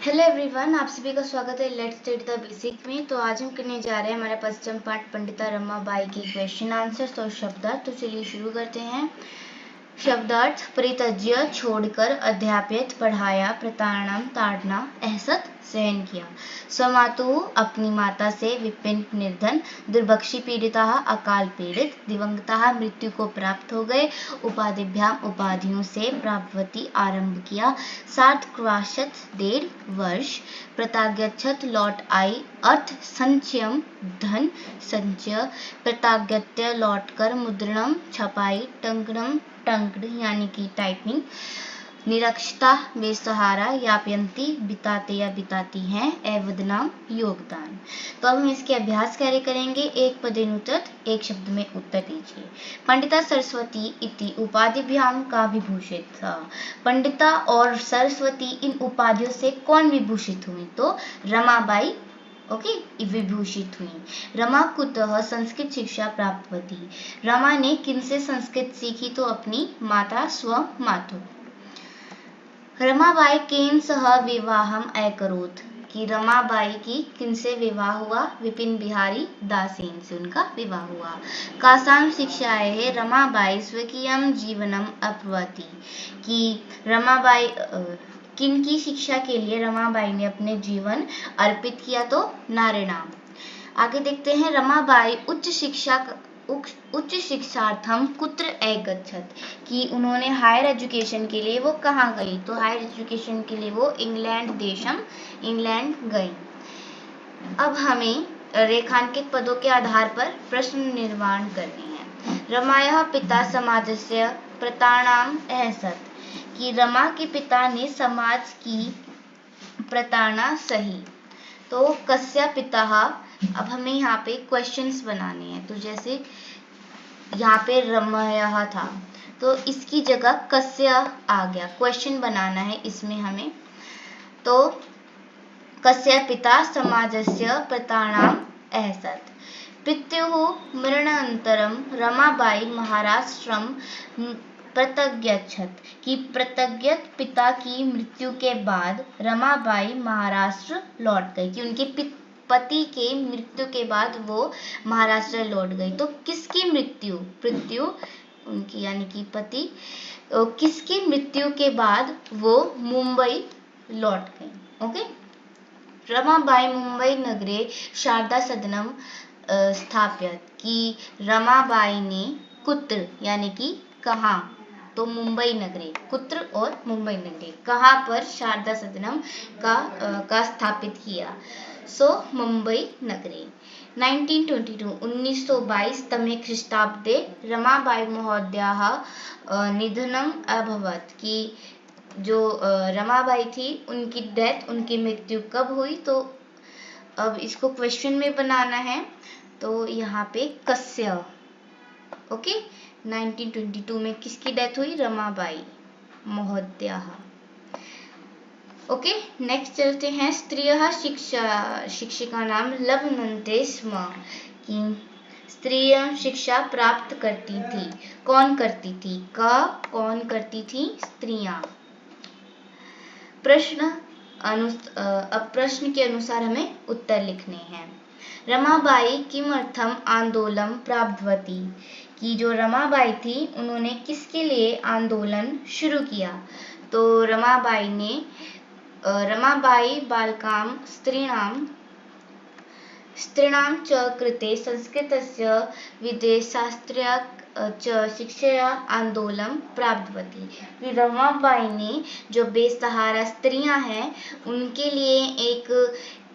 Hello everyone, आप सभी का स्वागत है लेट्स स्टडी द बेसिक में। तो आज हम करने जा रहे हैं हमारे पश्चिम पाठ पंडिता रमाबाई के क्वेश्चन आंसर और शब्दार्थ। तो चलिए शुरू करते हैं। शब्दार्थ: परित्यज्य, छोड़कर, अध्यापित, पढ़ाया, प्रताड़नम, ताड़ना, असत, सहन किया। स्वमातुः, अपनी माता से, विपिन, निर्धन, दुर्भक्षी, पीड़िता, अकाल पीड़ित, दिवंगता, मृत्यु को प्राप्त हो गए, उपाधिभ्याम, उपाधियों से, प्राप्तवती, आरंभ किया, सार्थक्वाशत, 1.5 वर्ष, प्रत्यागच्छत, लौट आई, अर्थ संचयम, धन संचय, प्रत्यागत्य, लौटकर, मुद्रणम, छपाई, टंकणम, टंकड़ यानी कि टाइपिंग, निरक्षता, बेसहारा, यापयंती, बिताते या बिताती हैं, एवदनाम, योगदान। तो अब हम इसके अभ्यास कार्य करेंगे। एक पदेनुतत, एक शब्द में उत्तर दीजिए। पंडिता सरस्वती इति उपाधिभ्याम का विभूषित था। पंडिता और सरस्वती इन उपाधियों से कौन विभूषित हुई? तो रमाबाई विभूषित हुई। रमा कुतः संस्कृत शिक्षा प्राप्तवती। रमा ने किनसे संस्कृत सीखी? तो अपनी माता स्वमातु। रमाबाई केन सह विवाहम अकरोत्, कि रमाबाई की किनसे विवाह हुआ? विपिन बिहारी दासेन से उनका विवाह हुआ। कासां शिक्षायै रमाबाई स्वकीयं जीवनम अपवती, कि रमाबाई किनकी शिक्षा के लिए रमाबाई ने अपने जीवन अर्पित किया? तो नारेणाम। आगे देखते हैं। रमाबाई उच्च शिक्षार्थम कुत्र अगच्छत, कि उन्होंने हायर एजुकेशन के लिए वो कहाँ गई? तो हायर एजुकेशन के लिए वो इंग्लैंड गई। अब हमें रेखांकित पदों के आधार पर प्रश्न निर्माण करने हैं। रमायाः पिता समाजस्य प्रताड़नाम असत्, कि रमा के पिता ने समाज की प्रताड़ना सही। तो कस्य पिता। अब हमें यहाँ पे क्वेश्चंस बनाने हैं। तो जैसे यहाँ पे रमायाः था तो इसकी जगह कस्य आ गया, क्वेश्चन बनाना है इसमें हमें। तो कस्य पिता समाजस्य प्रताड़नाम असत्। पित्युः मरणानन्तरं रमाबाई महाराष्ट्रम प्रत्यगच्छत, कि प्रत्यगत पिता की मृत्यु के बाद रमाबाई महाराष्ट्र लौट गई, कि उनके पति के मृत्यु के बाद वो महाराष्ट्र लौट गई। तो किसकी मृत्यु उनकी यानी कि पति किसकी मृत्यु के बाद वो मुंबई लौट गई। ओके। रमाबाई मुंबई नगरे शारदा सदनम स्थापित, कि रमाबाई ने कुत्र यानी कि कहाँ? तो मुंबई नगरे, कुत्र और मुंबई नगरे, कहाँ पर शारदा सदनम का स्थापित किया? सो मुंबई नगरे। 1922 तमे ख्रीष्टाब्दे रमाबाई महोदयाः निधनम अभवत्, कि जो रमाबाई थी उनकी डेथ, उनकी मृत्यु कब हुई? तो अब इसको क्वेश्चन में बनाना है। तो यहाँ पे कस्य। ओके। 1922 में किसकी डेथ हुई? रमाबाई महोदयाः। ओके। नेक्स्ट चलते हैं। स्त्रियः शिक्षिकानां लभन्ते स्म, कि स्त्रियां शिक्षा प्राप्त करती थी। कौन करती थी? कौन करती थी? स्त्रियां। अब प्रश्न के अनुसार हमें उत्तर लिखने हैं। रमाबाई किमर्थम आंदोलन प्रारब्धवती, कि जो रमाबाई थी उन्होंने किसके लिए आंदोलन शुरू किया? तो रमाबाई बालकां स्त्रीणां च कृते संस्कृतस्य विदेशशास्त्रस्य च शिक्षया आंदोलन प्रारब्धवती। रमाबाई ने जो बेसहारा स्त्रियां हैं उनके लिए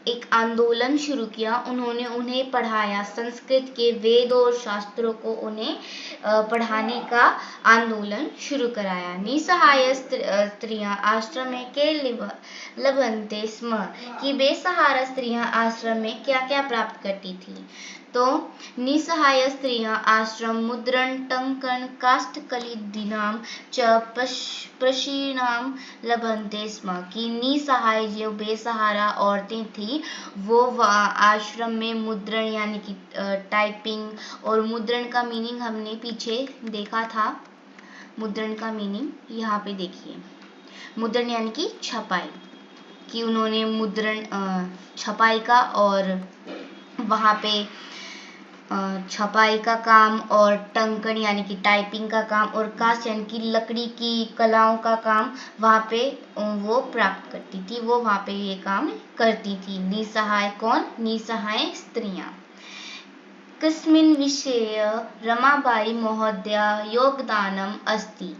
एक आंदोलन शुरू किया। उन्होंने उन्हें पढ़ाया, संस्कृत के वेद और शास्त्रों को उन्हें पढ़ाने का आंदोलन शुरू कराया। निसहाय स्त्रियां आश्रम में के लभन्ते स्म, कि बेसहारा स्त्रियां आश्रम में क्या क्या प्राप्त करती थी? तो निसहाय स्त्रियां आश्रम मुद्रण, टंकन, काष्ठकलिदीनां च प्रशिक्षणं लभन्ते स्म, कि निसहाय जो बेसहारा औरतें थी वो आश्रम में मुद्रण यानी कि टाइपिंग, और मुद्रण का मीनिंग हमने पीछे देखा था। मुद्रण का मीनिंग यहाँ पे देखिए, मुद्रण यानी कि छपाई। कि उन्होंने मुद्रण छपाई का और वहाँ पे छपाई का काम और टंकन यानी कि टाइपिंग का काम और कांस्य यानी कि लकड़ी की कलाओं का काम वहाँ पे वो प्राप्त करती थी, वो वहाँ पे ये काम करती थी। निसहाय कौन? निसहाय स्त्रियां। कस्मिन् विषये रमाबाई महोदया योगदानम अस्ति,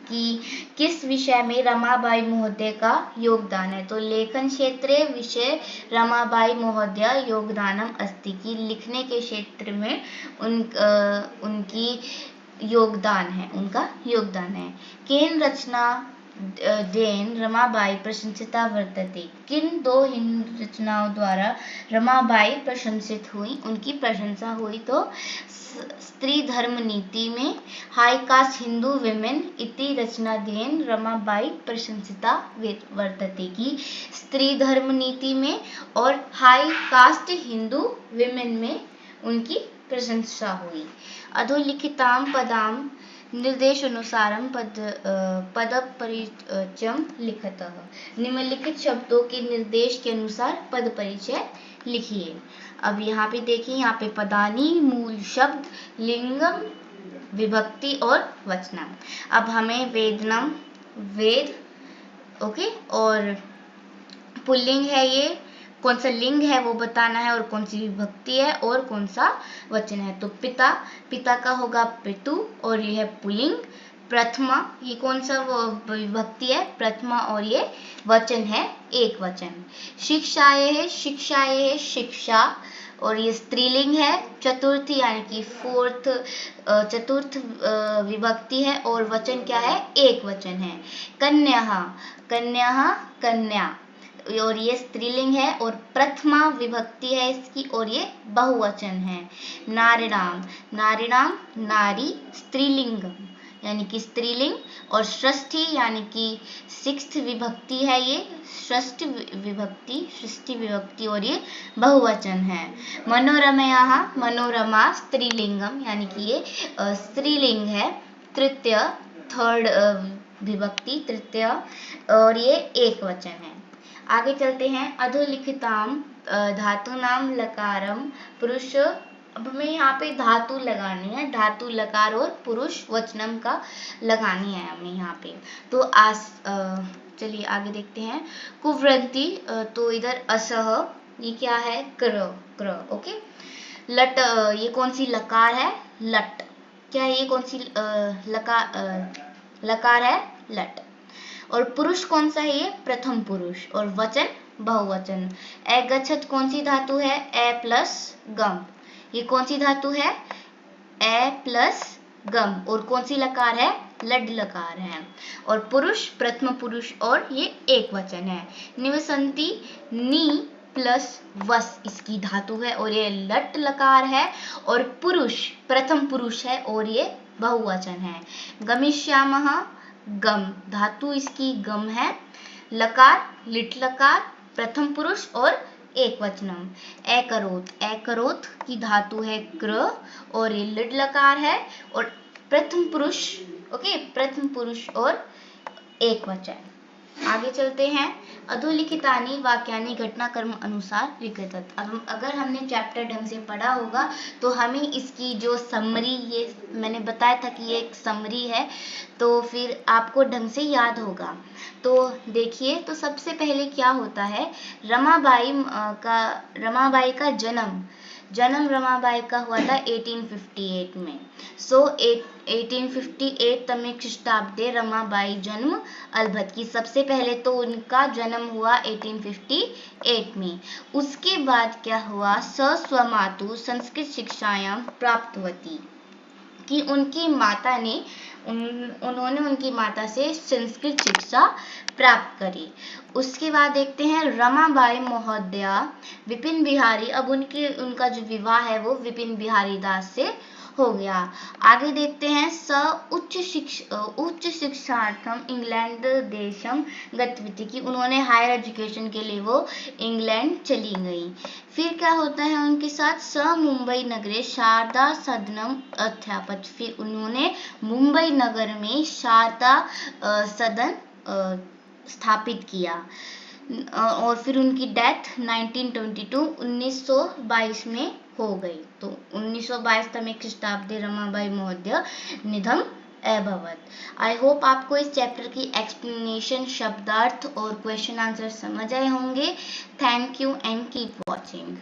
कि किस विषय में रमाबाई महोदय का योगदान है। तो लेखन क्षेत्रे विषय रमाबाई महोदय योगदानम अस्ति, की लिखने के क्षेत्र में उनकी योगदान है, उनका योगदान है। केन रचना देन रमाबाई प्रशंसिता वर्तते, किन दो हिंदू रचनाओं द्वारा रमाबाई प्रशंसित हुई, उनकी प्रशंसा हुई। तो स्त्री धर्म नीति में हाई कास्ट हिंदू विमेन इति रचना देन रमाबाई प्रशंसिता वर्तते, की स्त्री धर्म नीति में और हाई कास्ट हिंदू विमेन में उनकी प्रशंसा हुई। अधोलिखिताम पदाम निर्देशानुसारम पद परिचयम लिखतः, निम्नलिखित शब्दों के निर्देश के अनुसार पद परिचय लिखिए। अब यहाँ पे देखिए, यहाँ पे पदानी मूल शब्द, लिंगम विभक्ति और वचनम। अब हमें वेदनम वेद, ओके, और पुल्लिंग है, ये कौन सा लिंग है वो बताना है, और कौन सी विभक्ति है और कौन सा वचन है। तो पिता, पिता का होगा पितु और ये है पुल्लिंग। प्रथमा, ये कौन सा विभक्ति है? प्रथमा, और ये वचन है एक वचन। शिक्षाए है, शिक्षाए है शिक्षा, और ये स्त्रीलिंग है। चतुर्थी यानी कि फोर्थ, चतुर्थ विभक्ति है और वचन क्या है? एक वचन है। कन्या, कन्या कन्या, और ये स्त्रीलिंग है और प्रथमा विभक्ति है इसकी और ये बहुवचन है। नारीणाम, नारीणाम नारी, स्त्रीलिंग यानी कि स्त्रीलिंग, और षष्ठी यानी कि सिक्स्थ विभक्ति है, ये षष्ठ विभक्ति, षष्ठी विभक्ति और ये बहुवचन है। मनोरमयाः, मनोरमा स्त्रीलिंगम यानी कि ये स्त्रीलिंग है। तृतीय, थर्ड विभक्ति, तृतीय, और ये एक वचन है। आगे चलते हैं। अधोलिखिताम धातु नाम लकारम पुरुष, अब हमें यहाँ पे धातु लगानी है, धातु लकार और पुरुष वचनम का लगानी है हमें यहाँ पे। तो चलिए आगे देखते हैं। कुव्रंती, तो इधर असह, ये क्या है? क्र, क्र, ओके। लट, ये कौन सी लकार है? लट, क्या है? ये कौन सी लकार है? लट। और पुरुष कौन सा है? ये प्रथम पुरुष, और वचन बहुवचन। गच्छत कौन सी धातु है? ए प्लस गम, ये कौन सी धातु है? ए प्लस गम, और कौन सी लकार है? लड लकार है। और पुरुष प्रथम पुरुष और ये एक वचन है। निवसंती, नी प्लस वस इसकी धातु है और ये लट लकार है, और पुरुष प्रथम पुरुष है और ये बहुवचन है। गमिष्यामः, गम धातु इसकी गम है। लकार लिट लकार, प्रथम पुरुष और एक वचनम। एकरोत, एकरोत की धातु है क्र और ये लिट लकार है और प्रथम पुरुष, ओके, प्रथम पुरुष और एक वचन। आगे चलते हैं। अधोलिखितानि वाक्यानि घटनाक्रम अनुसार लिखितत। अब अगर हमने चैप्टर ढंग से पढ़ा होगा तो हमें इसकी जो समरी, ये मैंने बताया था कि ये एक समरी है, तो फिर आपको ढंग से याद होगा। तो देखिए, तो सबसे पहले क्या होता है, रमाबाई का जन्म रमाबाई का हुआ था 1858 में। 1858 तमे ख्रीष्टाब्दे रमाबाई जन्म अलभत की, सबसे पहले तो उनका जन्म हुआ 1858 में। उसके बाद क्या हुआ, स्वमातु संस्कृत शिक्षायां प्राप्तवती, कि उनकी माता ने उन्होंने उनकी माता से संस्कृत शिक्षा प्राप्त करी। उसके बाद देखते हैं रमाबाई महोदया विपिन बिहारी, अब उनका जो विवाह है वो विपिन बिहारी दास से हो गया। आगे देखते हैं। उच्च शिक्षार्थम इंग्लैंड देशम गतवती, की उन्होंने हायर एजुकेशन के लिए वो इंग्लैंड चली गई। फिर क्या होता है उनके साथ, मुंबई नगरे शारदा सदनम अध्यापक, फिर उन्होंने मुंबई नगर में शारदा सदन स्थापित किया। और फिर उनकी डेथ 1922 में हो गई। तो 1922 तमें ख्रीष्टाब्दे रमाबाई महोदय निधन अभवत। आई होप आपको इस चैप्टर की एक्सप्लेनेशन, शब्दार्थ और क्वेश्चन आंसर समझ आए होंगे। Thank you and keep watching.